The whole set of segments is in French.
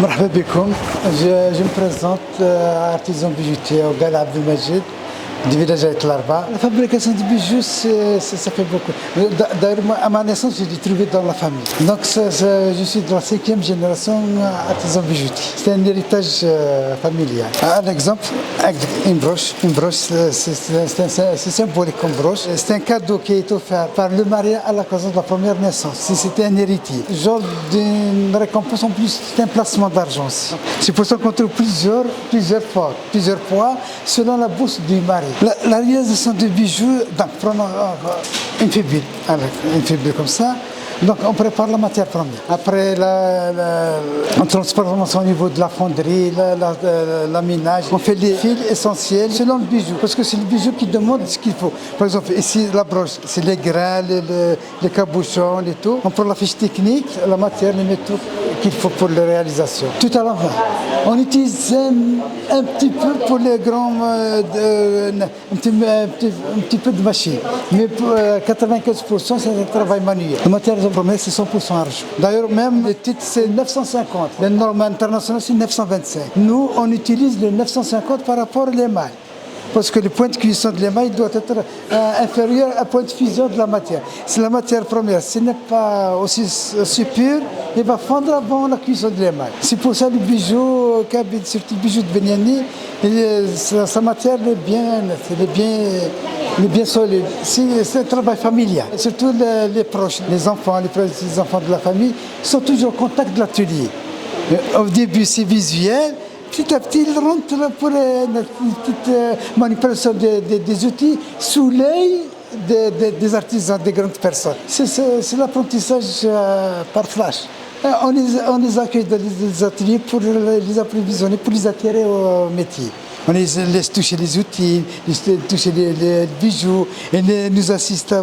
مرحبا بكم. je me présente artisan bijoutier au Gal Abdelmajid du village avec l'Arba. La fabrication de bijoux, ça fait beaucoup. D'ailleurs, à ma naissance, j'ai dû trouver dans la famille. Donc, je suis de la 5e génération artisan bijoutier. C'est un héritage familial. Un exemple, une broche. Une broche, c'est symbolique comme broche. C'est un cadeau qui a été offert par le mari à l'occasion de la première naissance. Si c'était un héritier. Genre d'une récompense en plus, c'est un placement d'argent. C'est pour ça qu'on trouve plusieurs poids selon la bourse du mari. La réalisation de bijoux, donc prenons une fibre comme ça. Donc on prépare la matière première. Après la transformation au niveau de la fonderie, l'aminage, on fait les fils essentiels selon le bijou. Parce que c'est le bijou qui demande ce qu'il faut. Par exemple, ici la broche, c'est les grains, les cabochons et tout. On prend la fiche technique, la matière, les métaux qu'il faut pour la réalisation. Tout à l'envers. On utilise un petit peu pour les grands, un petit peu de machine. Mais pour 95%, c'est un travail manuel. La matière première, c'est 100% argent. D'ailleurs, même le titre, c'est 950. La norme internationale, c'est 925. Nous, on utilise le 950 par rapport à l'émail. Parce que le point de cuisson de l'émail doit être inférieur au point de fusion de la matière. Si la matière première, ce n'est pas aussi pur, il va fondre avant la cuisson de l'émail. C'est pour ça le bijou, surtout le bijou de Beniani, sa matière est bien solide. C'est un travail familial. Surtout les proches, les enfants de la famille sont toujours au contact de l'atelier. Au début, c'est visuel. Petit à petit, ils rentrent pour une petite manipulation des outils sous l'œil des artisans, des grandes personnes. C'est l'apprentissage par flash. On les accueille dans les ateliers pour les approvisionner, pour les attirer au métier. On les laisse toucher les outils, toucher les bijoux, et nous assistent à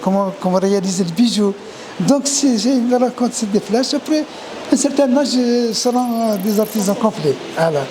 comment réaliser le bijou. Donc, je raconte des flashs. Après, à un certain âge, seront des artisans complets. Voilà.